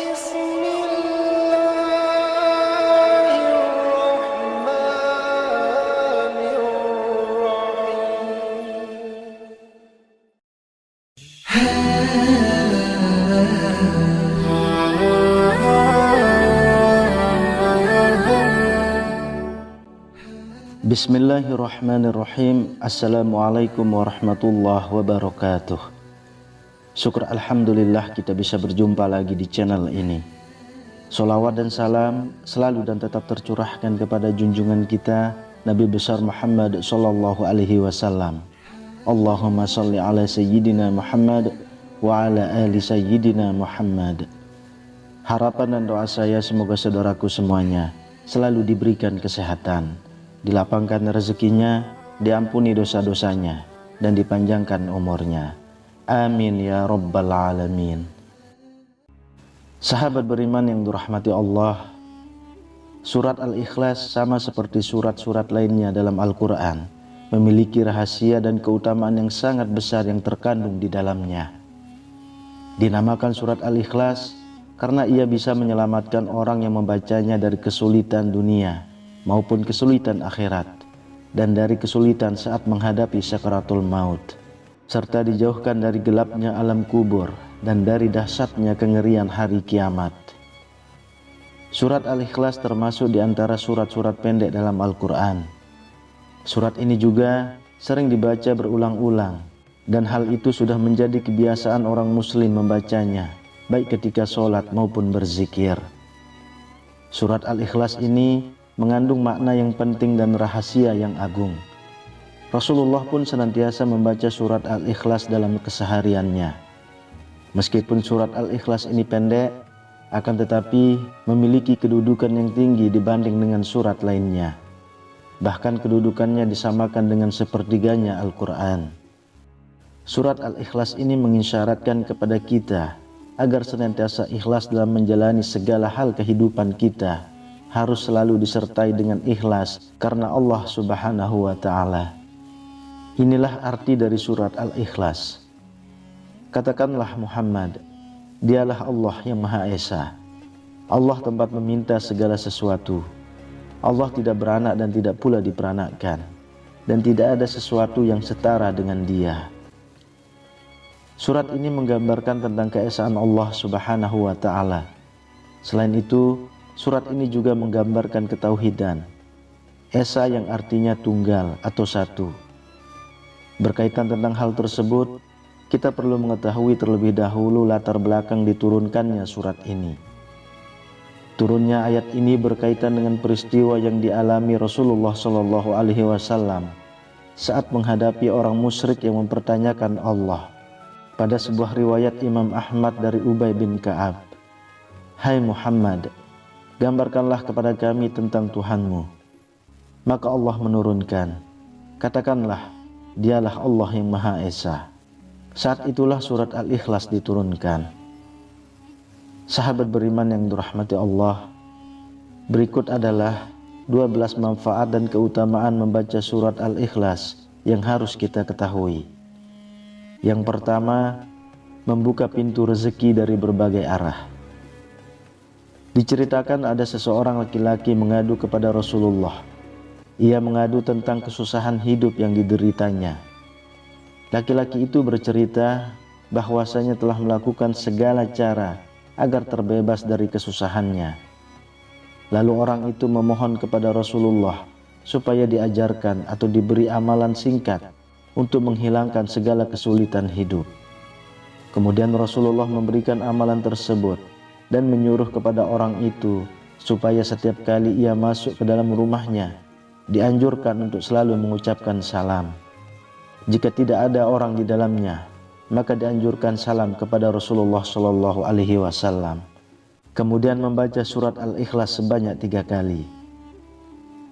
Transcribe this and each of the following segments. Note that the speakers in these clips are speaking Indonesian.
بسم الله الرحمن الرحيم. Bismillahirrahmanirrahim. Assalamualaikum warahmatullahi wabarakatuh. Syukur alhamdulillah kita bisa berjumpa lagi di channel ini. Sholawat dan salam selalu dan tetap tercurahkan kepada junjungan kita Nabi besar Muhammad sallallahu alaihi wasallam. Allahumma sholli ala sayyidina Muhammad wa ala ali sayyidina Muhammad. Harapan dan doa saya semoga saudaraku semuanya selalu diberikan kesehatan, dilapangkan rezekinya, diampuni dosa-dosanya, dan dipanjangkan umurnya. Amin ya rabbal alamin. Sahabat beriman yang dirahmati Allah, surat Al-Ikhlas sama seperti surat-surat lainnya dalam Al-Quran, memiliki rahasia dan keutamaan yang sangat besar yang terkandung di dalamnya. Dinamakan surat Al-Ikhlas karena ia bisa menyelamatkan orang yang membacanya dari kesulitan dunia maupun kesulitan akhirat, dan dari kesulitan saat menghadapi sakaratul maut, serta dijauhkan dari gelapnya alam kubur dan dari dahsyatnya kengerian hari kiamat. Surat Al-Ikhlas termasuk di antara surat-surat pendek dalam Al-Quran. Surat ini juga sering dibaca berulang-ulang, dan hal itu sudah menjadi kebiasaan orang muslim membacanya, baik ketika sholat maupun berzikir. Surat Al-Ikhlas ini mengandung makna yang penting dan rahasia yang agung. Rasulullah pun senantiasa membaca surat Al-Ikhlas dalam kesehariannya. Meskipun surat Al-Ikhlas ini pendek, akan tetapi memiliki kedudukan yang tinggi dibanding dengan surat lainnya. Bahkan kedudukannya disamakan dengan sepertiganya Al-Quran. Surat Al-Ikhlas ini mengisyaratkan kepada kita agar senantiasa ikhlas dalam menjalani segala hal kehidupan kita, harus selalu disertai dengan ikhlas karena Allah Subhanahu wa Ta'ala. Inilah arti dari surat Al-Ikhlas. Katakanlah Muhammad, dialah Allah yang Maha Esa. Allah tempat meminta segala sesuatu. Allah tidak beranak dan tidak pula diperanakkan, dan tidak ada sesuatu yang setara dengan Dia. Surat ini menggambarkan tentang keesaan Allah Subhanahu wa Ta'ala. Selain itu, surat ini juga menggambarkan ketauhidan, esa yang artinya tunggal atau satu. Berkaitan tentang hal tersebut, kita perlu mengetahui terlebih dahulu latar belakang diturunkannya surat ini. Turunnya ayat ini berkaitan dengan peristiwa yang dialami Rasulullah SAW saat menghadapi orang musyrik yang mempertanyakan Allah. Pada sebuah riwayat Imam Ahmad dari Ubay bin Ka'ab, "Hai Muhammad, gambarkanlah kepada kami tentang Tuhanmu." Maka Allah menurunkan, "Katakanlah, dialah Allah yang Maha Esa." Saat itulah surat Al-Ikhlas diturunkan. Sahabat beriman yang dirahmati Allah, berikut adalah 12 manfaat dan keutamaan membaca surat Al-Ikhlas yang harus kita ketahui. Yang pertama, membuka pintu rezeki dari berbagai arah. Diceritakan ada seseorang laki-laki mengadu kepada Rasulullah. Ia mengadu tentang kesusahan hidup yang dideritanya. Laki-laki itu bercerita bahwasanya telah melakukan segala cara agar terbebas dari kesusahannya. Lalu orang itu memohon kepada Rasulullah supaya diajarkan atau diberi amalan singkat untuk menghilangkan segala kesulitan hidup. Kemudian Rasulullah memberikan amalan tersebut dan menyuruh kepada orang itu supaya setiap kali ia masuk ke dalam rumahnya, dianjurkan untuk selalu mengucapkan salam. Jika tidak ada orang di dalamnya, maka dianjurkan salam kepada Rasulullah SAW. Kemudian membaca surat Al-Ikhlas sebanyak 3 kali.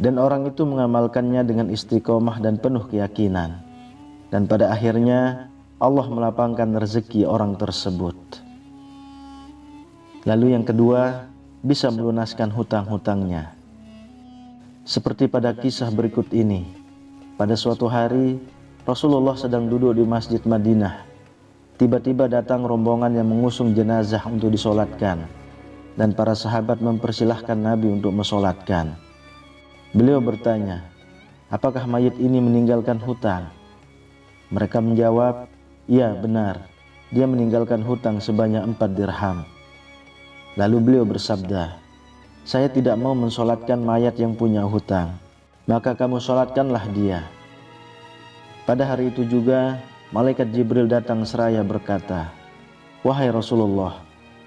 Dan orang itu mengamalkannya dengan istiqomah dan penuh keyakinan. Dan pada akhirnya Allah melapangkan rezeki orang tersebut. Lalu yang kedua, bisa melunaskan hutang-hutangnya. Seperti pada kisah berikut ini, pada suatu hari Rasulullah sedang duduk di Masjid Madinah. Tiba-tiba datang rombongan yang mengusung jenazah untuk disolatkan. dan para sahabat mempersilahkan Nabi untuk mensolatkan. Beliau bertanya, apakah mayit ini meninggalkan hutang? Mereka menjawab, iya benar, dia meninggalkan hutang sebanyak 4 dirham. Lalu beliau bersabda, saya tidak mau mensolatkan mayat yang punya hutang, maka kamu solatkanlah dia. Pada hari itu juga, malaikat Jibril datang seraya berkata, wahai Rasulullah,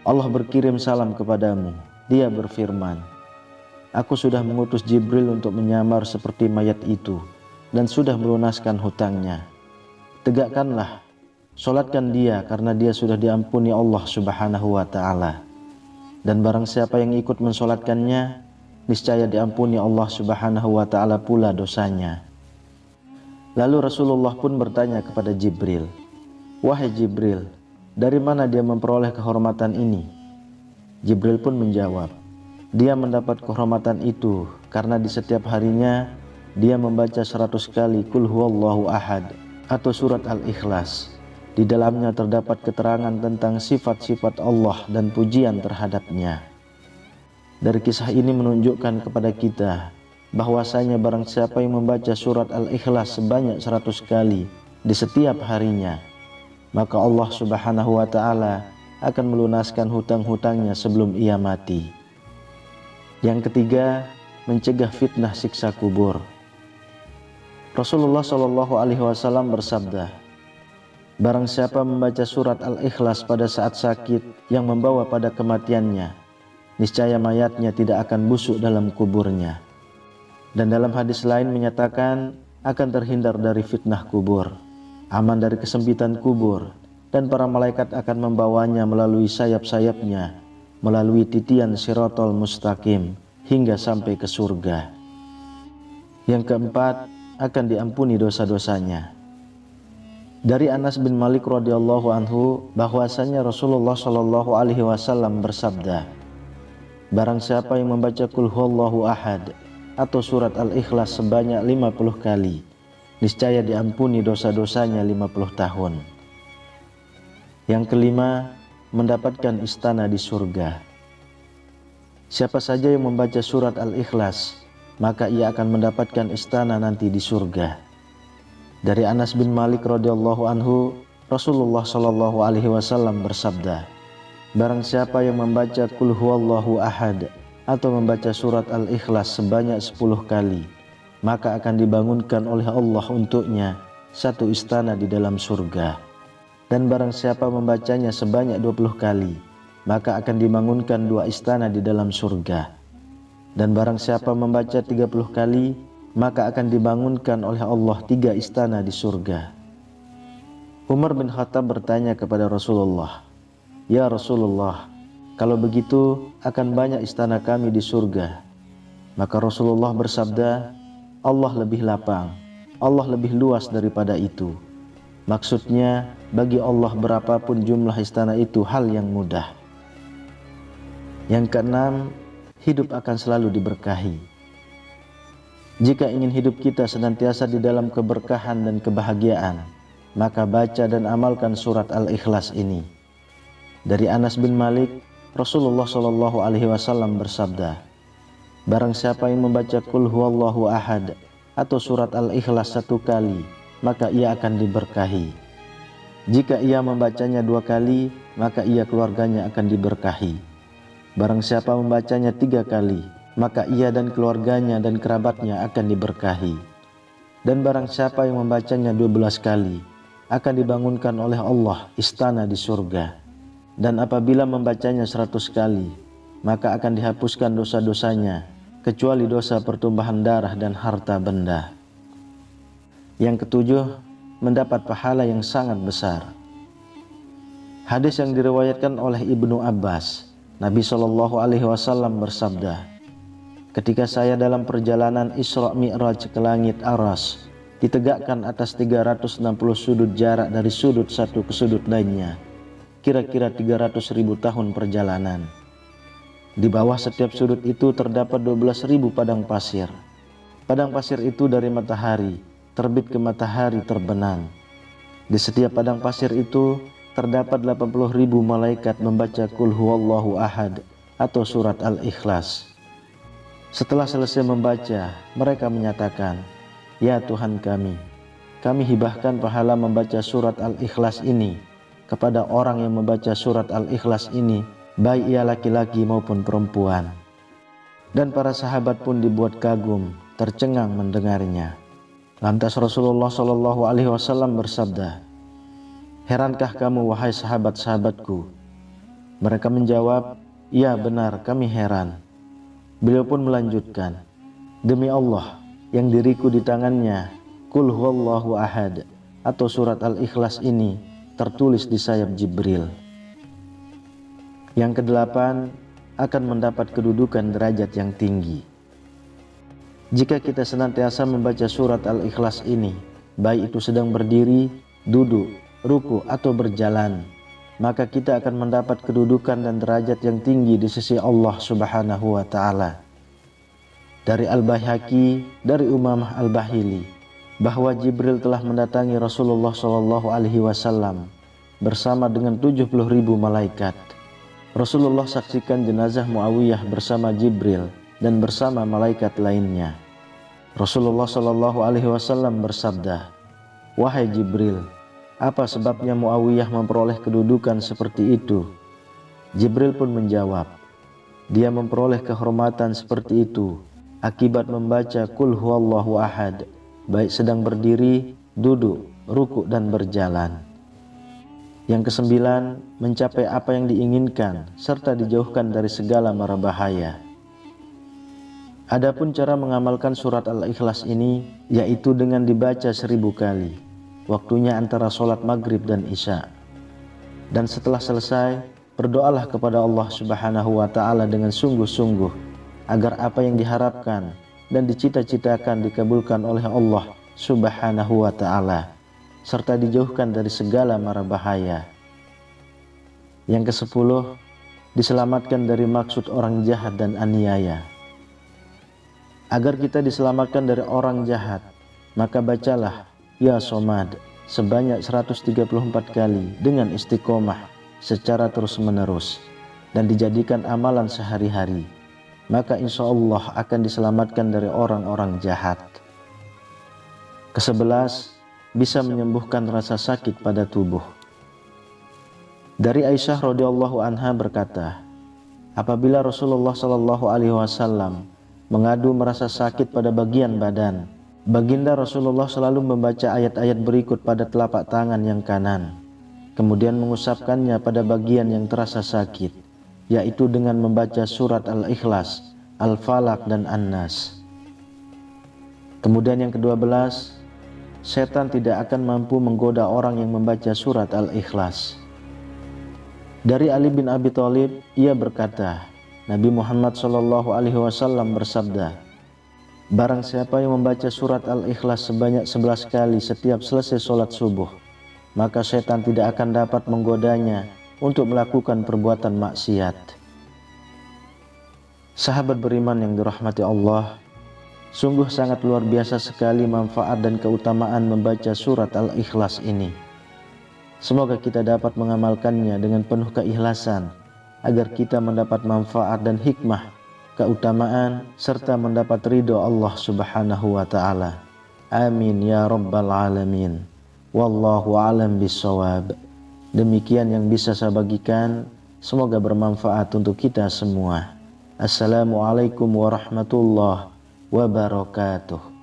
Allah berkirim salam kepadamu. Dia berfirman, aku sudah mengutus Jibril untuk menyamar seperti mayat itu dan sudah melunaskan hutangnya. Tegakkanlah, solatkan dia karena dia sudah diampuni Allah Subhanahu wa ta'ala. Dan barang siapa yang ikut mensolatkannya, niscaya diampuni Allah Subhanahu wa ta'ala pula dosanya. Lalu Rasulullah pun bertanya kepada Jibril, wahai Jibril, dari mana dia memperoleh kehormatan ini? Jibril pun menjawab, dia mendapat kehormatan itu karena di setiap harinya dia membaca 100 kali Qul huwallahu ahad atau surat Al-Ikhlas. Di dalamnya terdapat keterangan tentang sifat-sifat Allah dan pujian terhadapnya. Dari kisah ini menunjukkan kepada kita bahwasanya barang siapa yang membaca surat Al-Ikhlas sebanyak 100 kali di setiap harinya, maka Allah Subhanahu wa ta'ala akan melunaskan hutang-hutangnya sebelum ia mati. Yang ketiga, mencegah fitnah siksa kubur. Rasulullah SAW bersabda, barang siapa membaca surat Al-Ikhlas pada saat sakit yang membawa pada kematiannya, niscaya mayatnya tidak akan busuk dalam kuburnya. Dan dalam hadis lain menyatakan akan terhindar dari fitnah kubur, aman dari kesempitan kubur, dan para malaikat akan membawanya melalui sayap-sayapnya, melalui titian Shiratal Mustaqim hingga sampai ke surga. Yang keempat, akan diampuni dosa-dosanya. Dari Anas bin Malik radhiyallahu anhu bahwasanya Rasulullah shallallahu alaihi wasallam bersabda, barang siapa yang membaca Qul huwallahu ahad atau surat Al-Ikhlas sebanyak 50 kali, niscaya diampuni dosa-dosanya 50 tahun. Yang kelima, mendapatkan istana di surga. Siapa saja yang membaca surat Al-Ikhlas, maka ia akan mendapatkan istana nanti di surga. Dari Anas bin Malik radhiyallahu anhu, Rasulullah shallallahu alaihi wasallam bersabda, barang siapa yang membaca Qul huwallahu ahad atau membaca surat Al-Ikhlas sebanyak 10 kali, maka akan dibangunkan oleh Allah untuknya satu istana di dalam surga. Dan barang siapa membacanya sebanyak 20 kali, maka akan dibangunkan 2 istana di dalam surga. Dan barang siapa membaca 30 kali, maka akan dibangunkan oleh Allah 3 istana di surga. Umar bin Khattab bertanya kepada Rasulullah, ya Rasulullah, kalau begitu akan banyak istana kami di surga. Maka Rasulullah bersabda, Allah lebih lapang, Allah lebih luas daripada itu. Maksudnya, bagi Allah berapapun jumlah istana itu hal yang mudah. Yang keenam, hidup akan selalu diberkahi. Jika ingin hidup kita senantiasa di dalam keberkahan dan kebahagiaan, maka baca dan amalkan surat Al-Ikhlas ini. Dari Anas bin Malik, Rasulullah SAW bersabda, barang siapa yang membaca Qul huwallahu ahad atau surat Al-Ikhlas 1 kali, maka ia akan diberkahi. Jika ia membacanya 2 kali, maka ia keluarganya akan diberkahi. Barang siapa membacanya 3 kali, maka ia dan keluarganya dan kerabatnya akan diberkahi. Dan barang siapa yang membacanya 12 kali, akan dibangunkan oleh Allah istana di surga. Dan apabila membacanya 100 kali, maka akan dihapuskan dosa-dosanya, kecuali dosa pertumbuhan darah dan harta benda. Yang ketujuh, mendapat pahala yang sangat besar. Hadis yang diriwayatkan oleh Ibnu Abbas, Nabi SAW bersabda, ketika saya dalam perjalanan Isra Mi'raj ke langit Aras, ditegakkan atas 360 sudut jarak dari sudut satu ke sudut lainnya, kira-kira 300.000 tahun perjalanan. Di bawah setiap sudut itu terdapat 12.000 padang pasir. Padang pasir itu dari matahari, terbit ke matahari terbenam. Di setiap padang pasir itu terdapat 80.000 malaikat membaca Qul huwallahu ahad atau surat Al-Ikhlas. Setelah selesai membaca, mereka menyatakan, "Ya Tuhan kami hibahkan pahala membaca surat Al-Ikhlas ini kepada orang yang membaca surat Al-Ikhlas ini, baik ia laki-laki maupun perempuan." Dan para sahabat pun dibuat kagum, tercengang mendengarnya. Lantas Rasulullah SAW bersabda, "Herankah kamu wahai sahabat-sahabatku?" Mereka menjawab, "Ya benar, kami heran." Beliau pun melanjutkan, "Demi Allah yang diriku di tangannya, Qul huwallahu ahad atau surat Al-Ikhlas ini tertulis di sayap Jibril." Yang kedelapan, akan mendapat kedudukan derajat yang tinggi. Jika kita senantiasa membaca surat Al-Ikhlas ini, baik itu sedang berdiri, duduk, ruku atau berjalan, maka kita akan mendapat kedudukan dan derajat yang tinggi di sisi Allah Subhanahu wa Ta'ala. Dari Al-Baihaqi, dari Umamah Al-Bahili, bahwa Jibril telah mendatangi Rasulullah SAW bersama dengan 70.000 malaikat. Rasulullah saksikan jenazah Muawiyah bersama Jibril dan bersama malaikat lainnya. Rasulullah SAW bersabda, "Wahai Jibril, apa sebabnya Muawiyah memperoleh kedudukan seperti itu?" Jibril pun menjawab, "Dia memperoleh kehormatan seperti itu akibat membaca Qul huwallahu ahad, baik sedang berdiri, duduk, ruku dan berjalan." Yang kesembilan, mencapai apa yang diinginkan serta dijauhkan dari segala mara bahaya. Adapun cara mengamalkan surat Al-Ikhlas ini, yaitu dengan dibaca 1000 kali. Waktunya antara sholat maghrib dan isya. Dan setelah selesai, berdoalah kepada Allah Subhanahu wa Ta'ala dengan sungguh-sungguh, agar apa yang diharapkan dan dicita-citakan dikabulkan oleh Allah Subhanahu wa Ta'ala, serta dijauhkan dari segala mara bahaya. Yang ke-10, diselamatkan dari maksud orang jahat dan aniaya. Agar kita diselamatkan dari orang jahat, maka bacalah Ya Somad sebanyak 134 kali dengan istiqomah secara terus-menerus dan dijadikan amalan sehari-hari, maka insya Allah akan diselamatkan dari orang-orang jahat. Ke-11, bisa menyembuhkan rasa sakit pada tubuh. Dari Aisyah radhiyallahu anha berkata, apabila Rasulullah SAW mengadu merasa sakit pada bagian badan, Baginda Rasulullah selalu membaca ayat-ayat berikut pada telapak tangan yang kanan, kemudian mengusapkannya pada bagian yang terasa sakit, yaitu dengan membaca surat Al-Ikhlas, Al-Falaq dan An-Nas. Kemudian yang ke-12, setan tidak akan mampu menggoda orang yang membaca surat Al-Ikhlas. Dari Ali bin Abi Thalib, ia berkata, Nabi Muhammad SAW bersabda, barang siapa yang membaca surat Al-Ikhlas sebanyak 11 kali setiap selesai sholat subuh, maka setan tidak akan dapat menggodanya untuk melakukan perbuatan maksiat. Sahabat beriman yang dirahmati Allah, sungguh sangat luar biasa sekali manfaat dan keutamaan membaca surat Al-Ikhlas ini. Semoga kita dapat mengamalkannya dengan penuh keikhlasan, agar kita mendapat manfaat dan hikmah, keutamaan, serta mendapat ridho Allah Subhanahu wa Ta'ala. Amin ya Rabbal Alamin. Wallahu alam bisawab. Demikian yang bisa saya bagikan, semoga bermanfaat untuk kita semua. Assalamualaikum warahmatullahi wabarakatuh.